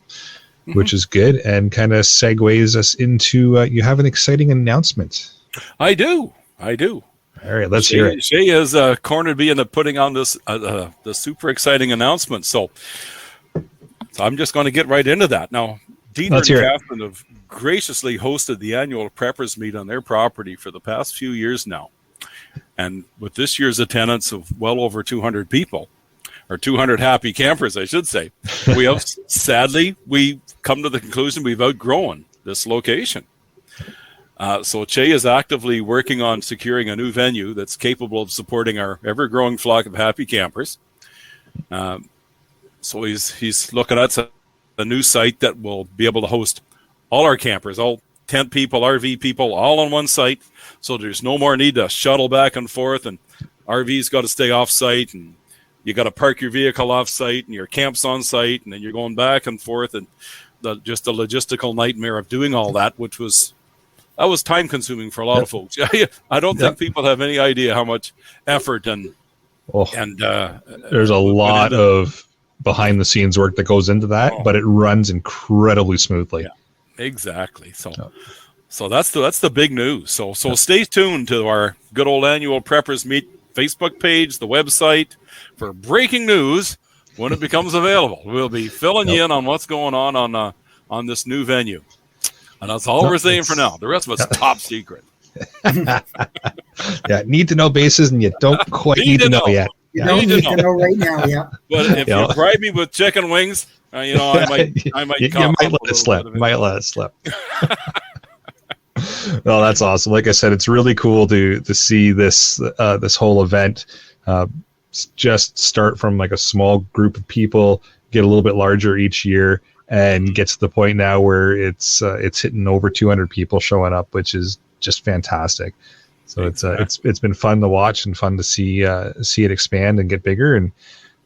Which is good, and kind of segues us into you have an exciting announcement. I do. All right, let's hear it. Shay has cornered me into putting on this the super exciting announcement. So I'm just going to get right into that. Now, Dieter and Catherine have graciously hosted the annual preppers meet on their property for the past few years now. And with this year's attendance of well over 200 people, or 200 happy campers, I should say, we've come to the conclusion we've outgrown this location. So Che is actively working on securing a new venue that's capable of supporting our ever-growing flock of happy campers. So he's looking at a new site that will be able to host all our campers, all tent people, RV people, all on one site. So there's no more need to shuttle back and forth, and RV's got to stay off site, and you got to park your vehicle off site, and your camp's on site, and then you're going back and forth, and just the logistical nightmare of doing all that, that was time consuming for a lot of folks. I don't think people have any idea how much effort and there's a lot of behind the scenes work that goes into that, but it runs incredibly smoothly. Yeah, exactly. So that's the big news. So stay tuned to our good old annual Preppers Meet Facebook page, the website, for breaking news when it becomes available. We'll be filling you in on what's going on this new venue. And that's all we're saying for now. The rest of it's top secret. Need to know bases, and you don't quite need to know yet. You don't need to know right now, yeah. But if you bribe me with chicken wings, I might you might let it slip. Well, that's awesome. Like I said, it's really cool to see this whole event just start from like a small group of people, get a little bit larger each year, and get to the point now where it's hitting over 200 people showing up, which is just fantastic. So it's been fun to watch and fun to see it expand and get bigger, and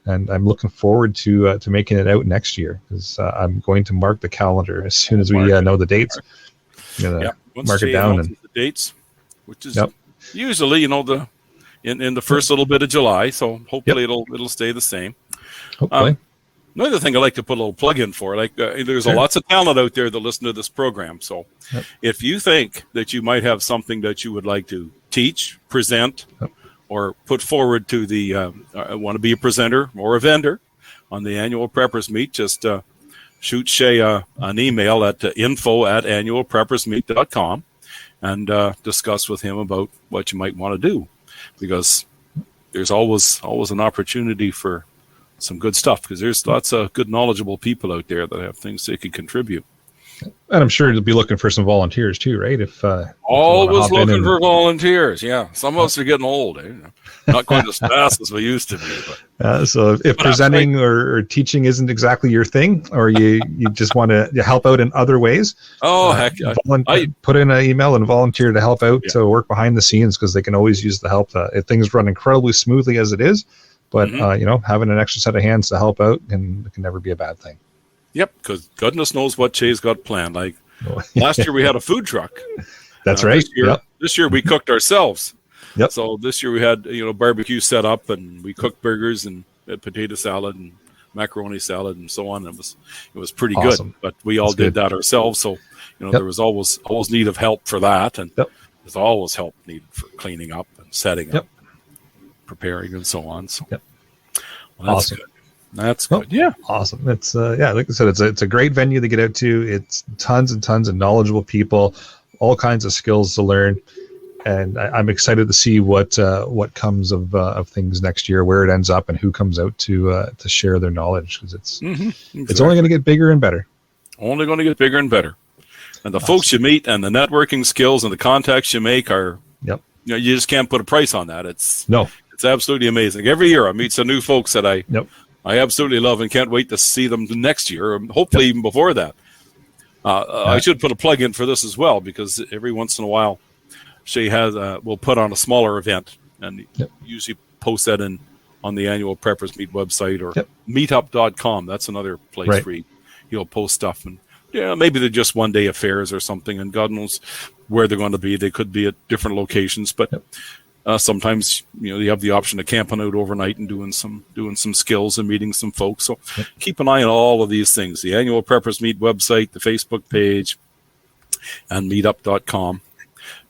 I'm looking forward to making it out next year, because I'm going to mark the calendar as soon as we know the dates. Mark it down and the dates, which is usually in the first little bit of July. So hopefully it'll stay the same. Hopefully. Another thing I like to put a little plug in for, there's lots of talent out there that listen to this program. So if you think that you might have something that you would like to teach, present, or put forward to the want to be a presenter or a vendor on the annual Preppers Meet, just shoot Shay an email at info@annualpreppersmeet.com and discuss with him about what you might want to do, because there's always an opportunity for some good stuff, because there's lots of good, knowledgeable people out there that have things they can contribute. And I'm sure you'll be looking for some volunteers too, right? Always looking for volunteers. Yeah, some of us are getting old. Not quite as fast as we used to be. But so if presenting or teaching isn't exactly your thing, or you just want to help out in other ways, heck, put in an email and volunteer to help out, to work behind the scenes, because they can always use the help. Things run incredibly smoothly as it is, but having an extra set of hands to help out can never be a bad thing. Yep, because goodness knows what Jay's got planned. Like last year, we had a food truck. That's right. This year we cooked ourselves. Yep. So this year we had barbecue set up, and we cooked burgers and potato salad and macaroni salad and so on. It was pretty awesome. Good. But we all did that ourselves. So there was always need of help for that, and there's always help needed for cleaning up and setting up, preparing and so on. So well, that's awesome. Good. That's good. Yeah. Awesome. It's like I said, it's a great venue to get out to. It's tons and tons of knowledgeable people, all kinds of skills to learn. And I'm excited to see what comes of things next year, where it ends up, and who comes out to share their knowledge, because it's only going to get bigger and better. Only going to get bigger and better. And the folks you meet and the networking skills and the contacts you make are, you just can't put a price on that. It's absolutely amazing. Every year I meet some new folks that I absolutely love and can't wait to see them next year, and hopefully even before that. I should put a plug in for this as well, because every once in a while she will put on a smaller event, and usually post that on the annual Preppers Meet website, or meetup.com. That's another place where he'll post stuff, and maybe they're just one-day affairs or something, and God knows where they're going to be. They could be at different locations, but sometimes you have the option of camping out overnight and doing some skills and meeting some folks. So keep an eye on all of these things: the annual Preppers Meet website, the Facebook page, and meetup.com.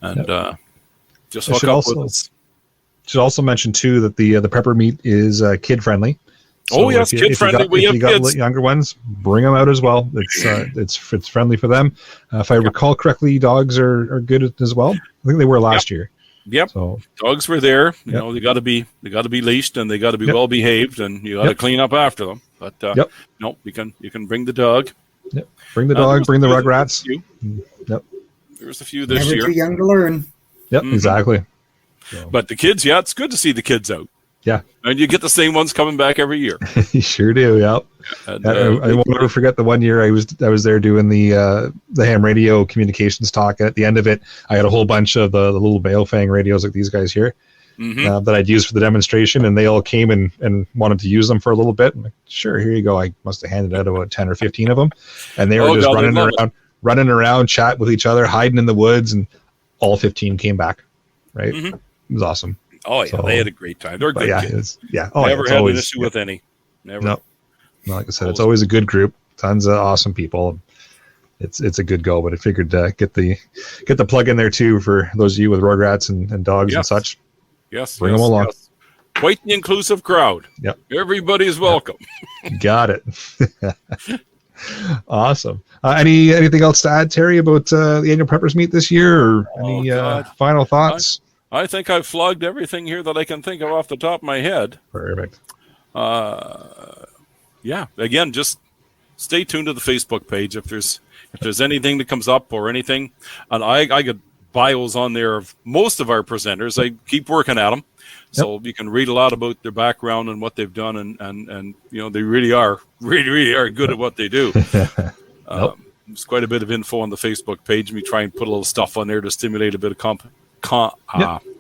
And just hook up with us. Should also mention too that the Prepper Meet is kid friendly. So kid friendly. If you got younger ones, bring them out as well. It's friendly for them. If I recall correctly, dogs are good as well. I think they were last year. Yep. So dogs were there. They got to be leashed, and they got to be well behaved, and you got to clean up after them. But no, you can bring the dog. Yep. Bring the dog. Bring the rugrats. Yep. There's a few this year. Never too young to learn. Yep. Exactly. So. But the kids, it's good to see the kids out. Yeah. And you get the same ones coming back every year. You sure do. Yep. And, I won't ever forget the one year I was there doing the ham radio communications talk. At the end of it, I had a whole bunch of the little Baofeng radios like these guys here that I'd used for the demonstration, and they all came and wanted to use them for a little bit. I'm like, sure, here you go. I must have handed out about 10 or 15 of them, and they were just running around, chatting with each other, hiding in the woods, and all 15 came back. Right? It was awesome. Oh yeah, so, they had a great time. They're good kids. Never had an issue with any. Never. No, like I said, it's always a good group. Tons of awesome people. It's a good go. But I figured get the plug in there too for those of you with Rugrats and dogs and such. Yes, bring them along. Yes. Quite the inclusive crowd. Yep, everybody's welcome. Got it. Awesome. Anything else to add, Terry, about the annual preppers meet this year, or any final thoughts? I think I've flogged everything here that I can think of off the top of my head. Perfect. Yeah. Again, just stay tuned to the Facebook page if there's anything that comes up or anything. And I got bios on there of most of our presenters. I keep working at them, so you can read a lot about their background and what they've done, and they really are good at what they do. There's quite a bit of info on the Facebook page. We try and put a little stuff on there to stimulate a bit of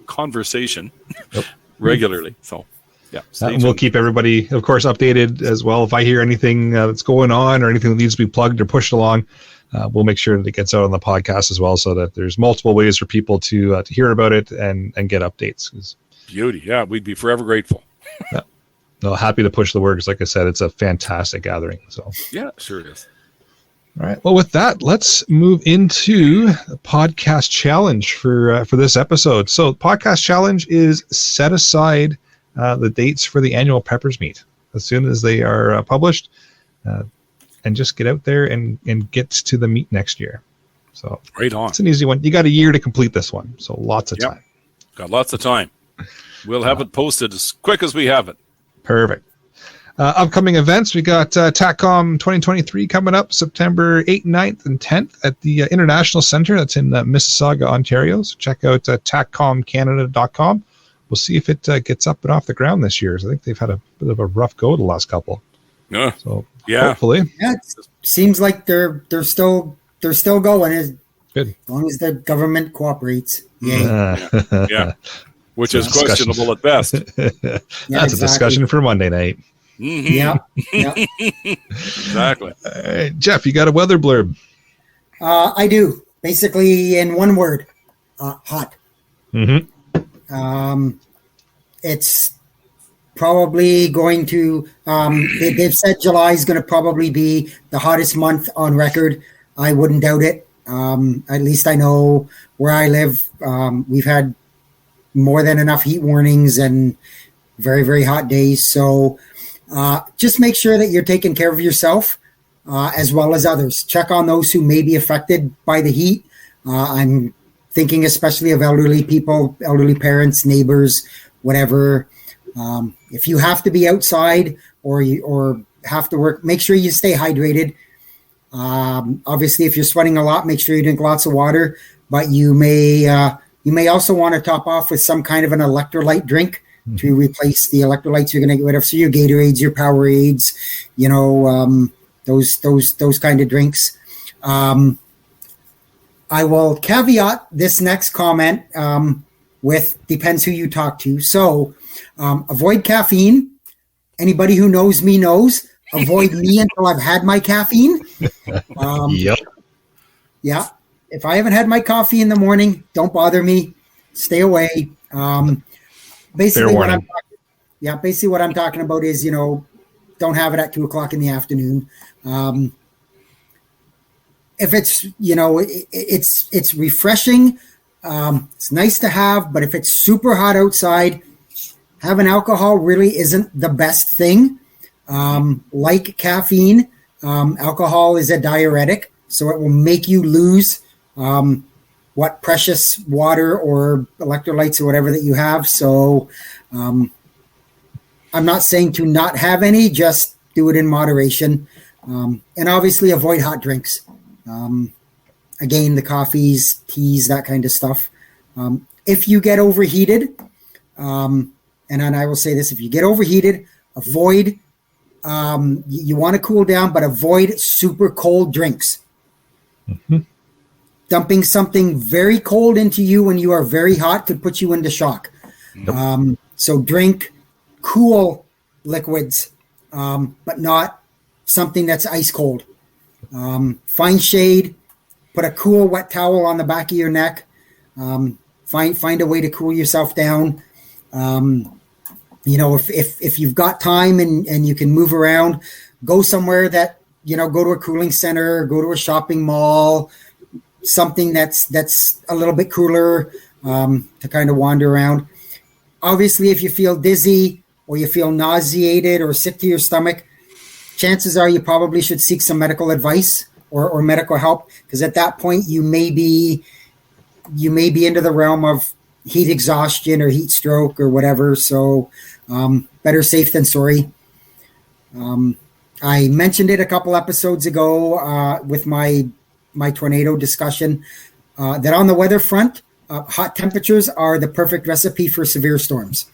conversation regularly. So we'll keep everybody, of course, updated as well. If I hear anything that's going on or anything that needs to be plugged or pushed along, we'll make sure that it gets out on the podcast as well, so that there's multiple ways for people to hear about it and get updates. Beauty. Yeah, we'd be forever grateful. No, happy to push the word, because like I said, it's a fantastic gathering. So yeah, sure it is. All right. Well, with that, let's move into the podcast challenge for this episode. So, podcast challenge is set aside the dates for the annual preppers meet as soon as they are published, and just get out there and get to the meet next year. So, right on. It's an easy one. You got a year to complete this one, so lots of time. Got lots of time. We'll have it posted as quick as we have it. Perfect. Upcoming events, we got TACCOM 2023 coming up September 8th, 9th, and 10th at the International Center. That's in Mississauga, Ontario. So check out TACCOMcanada.com. We'll see if it gets up and off the ground this year. So I think they've had a bit of a rough go the last couple. So hopefully. Yeah, it seems like they're still going. Good. As long as the government cooperates. Yeah. Which is questionable at best. That's a discussion for Monday night. Yeah. Exactly. Jeff, you got a weather blurb? I do. Basically, in one word, hot. It's probably going to, they've said July is going to probably be the hottest month on record. I wouldn't doubt it. At least I know where I live, we've had more than enough heat warnings and very, very hot days. So just make sure that you're taking care of yourself as well as others. Check on those who may be affected by the heat. I'm thinking especially of elderly people, elderly parents, neighbors, whatever. If you have to be outside or have to work, make sure you stay hydrated. Obviously, if you're sweating a lot, make sure you drink lots of water. But you may also want to top off with some kind of an electrolyte drink to replace the electrolytes you're going to get rid of. So your Gatorades, your Powerades, those kind of drinks. I will caveat this next comment with depends who you talk to. So avoid caffeine. Anybody who knows me knows. Avoid me until I've had my caffeine. Yep. Yeah. If I haven't had my coffee in the morning, don't bother me. Stay away. Basically what I'm talking about is, don't have it at 2:00 in the afternoon. If it's, it's refreshing. It's nice to have, but if it's super hot outside, having alcohol really isn't the best thing. Like caffeine, alcohol is a diuretic, so it will make you lose what precious water or electrolytes or whatever that you have. So I'm not saying to not have any, just do it in moderation. And obviously avoid hot drinks. Again, the coffees, teas, that kind of stuff. If you get overheated, and and then I will say this, if you get overheated, avoid, you want to cool down, but avoid super cold drinks. Mm-hmm. Dumping something very cold into you when you are very hot could put you into shock. Yep. So drink cool liquids, but not something that's ice cold. Find shade, put a cool wet towel on the back of your neck. Find a way to cool yourself down. If you've got time and you can move around, go somewhere that, go to a cooling center, go to a shopping mall, something that's a little bit cooler, to kind of wander around. Obviously, if you feel dizzy or you feel nauseated or sick to your stomach, chances are you probably should seek some medical advice or medical help, because at that point you may be into the realm of heat exhaustion or heat stroke or whatever. So better safe than sorry. I mentioned it a couple episodes ago with my tornado discussion, that on the weather front, hot temperatures are the perfect recipe for severe storms.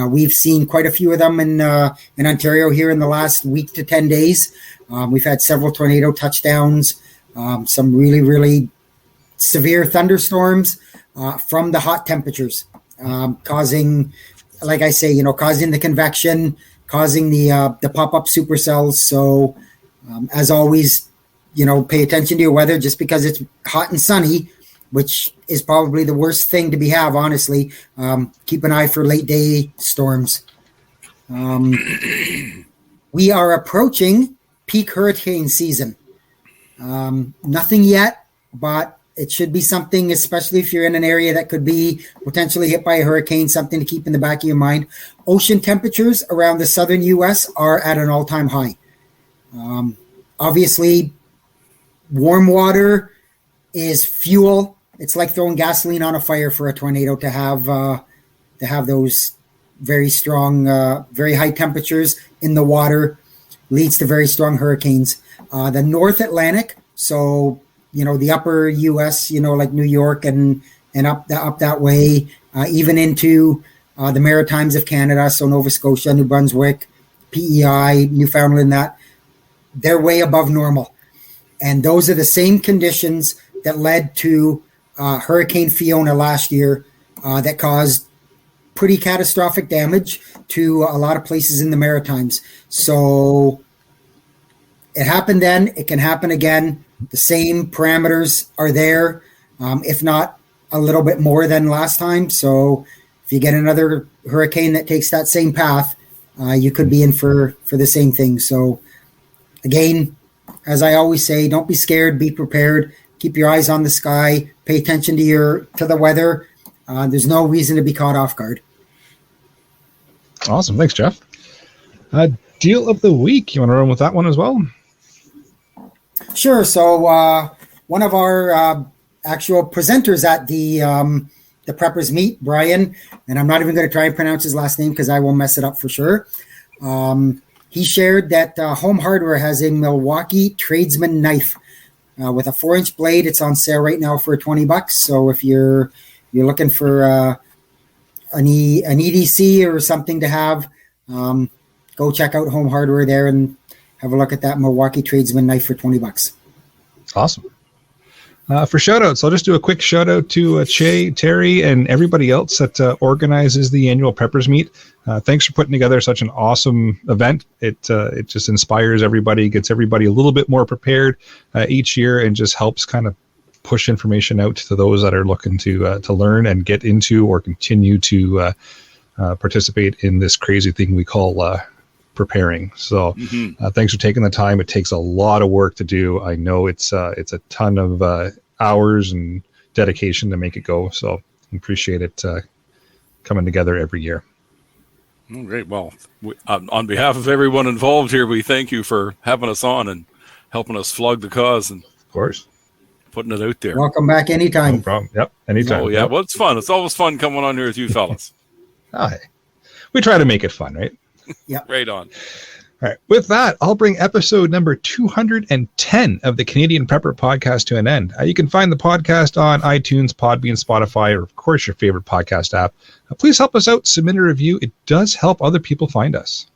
We've seen quite a few of them in Ontario here in the last week to 10 days. We've had several tornado touchdowns, some really, really severe thunderstorms from the hot temperatures, causing, like I say, causing the convection, causing the pop-up supercells. So as always, pay attention to your weather. Just because it's hot and sunny, which is probably the worst thing to have, honestly. Keep an eye for late day storms. We are approaching peak hurricane season. Nothing yet, but it should be something, especially if you're in an area that could be potentially hit by a hurricane, something to keep in the back of your mind. Ocean temperatures around the southern U.S. are at an all-time high. Obviously, warm water is fuel. It's like throwing gasoline on a fire for a tornado to have those very strong, very high temperatures in the water leads to very strong hurricanes. The North Atlantic, so the upper U.S., like New York and up that way, even into the Maritimes of Canada, so Nova Scotia, New Brunswick, PEI, Newfoundland, they're way above normal. And those are the same conditions that led to Hurricane Fiona last year, that caused pretty catastrophic damage to a lot of places in the Maritimes. So it happened then, it can happen again. The same parameters are there, if not a little bit more than last time. So if you get another hurricane that takes that same path, you could be in for the same thing. So again, as I always say, don't be scared, be prepared, keep your eyes on the sky, pay attention to the weather. There's no reason to be caught off guard. Awesome. Thanks, Jeff. Deal of the week. You want to run with that one as well? Sure. So one of our actual presenters at the Preppers Meet, Brian, and I'm not even going to try and pronounce his last name because I will mess it up for sure. He shared that Home Hardware has a Milwaukee Tradesman knife with a 4-inch blade. It's on sale right now for $20. So if you're looking for an EDC or something to have, go check out Home Hardware there and have a look at that Milwaukee Tradesman knife for $20. Awesome. For shout outs, I'll just do a quick shout out to Che, Terry, and everybody else that organizes the annual Preppers Meet. Thanks for putting together such an awesome event. It just inspires everybody, gets everybody a little bit more prepared each year, and just helps kind of push information out to those that are looking to learn and get into or continue to participate in this crazy thing we call preparing. So thanks for taking the time. It takes a lot of work to do. I know it's a ton of hours and dedication to make it go. So appreciate it coming together every year. Oh, great. Well, on behalf of everyone involved here, we thank you for having us on and helping us flog the cause and of course putting it out there. Welcome back anytime. No problem. Yep. Anytime. Oh yeah. Yep. Well, it's fun. It's always fun coming on here with you fellas. Oh, hey. We try to make it fun, right? Yeah. Right on. All right. With that, I'll bring episode number 210 of the Canadian Prepper Podcast to an end. You can find the podcast on iTunes, Podbean, Spotify, or, of course, your favorite podcast app. Please help us out. Submit a review. It does help other people find us.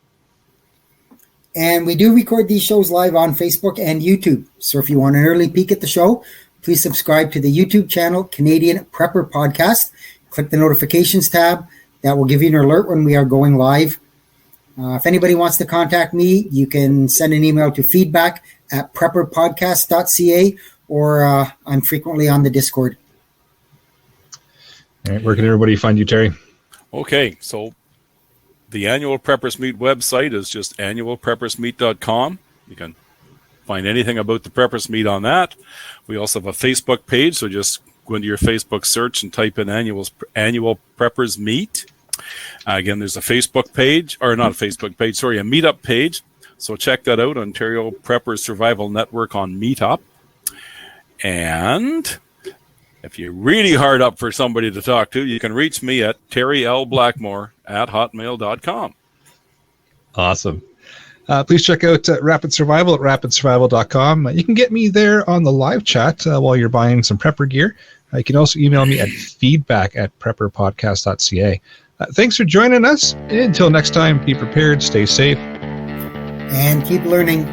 And we do record these shows live on Facebook and YouTube. So if you want an early peek at the show, please subscribe to the YouTube channel, Canadian Prepper Podcast. Click the notifications tab. That will give you an alert when we are going live. If anybody wants to contact me, you can send an email to feedback@prepperpodcast.ca, or I'm frequently on the Discord. All right, where can everybody find you, Terry? Okay, so the Annual Preppers Meet website is just annualpreppersmeet.com. You can find anything about the Preppers Meet on that. We also have a Facebook page, so just go into your Facebook search and type in Annual Preppers Meet. Again, there's a Facebook page, or not a Facebook page, sorry, a Meetup page. So check that out, Ontario Preppers Survival Network on Meetup. And if you're really hard up for somebody to talk to, you can reach me at terrylblackmore@hotmail.com. Awesome. Please check out Rapid Survival at rapidsurvival.com. You can get me there on the live chat while you're buying some prepper gear. You can also email me at feedback@prepperpodcast.ca. Thanks for joining us. Until next time, be prepared, stay safe, and keep learning.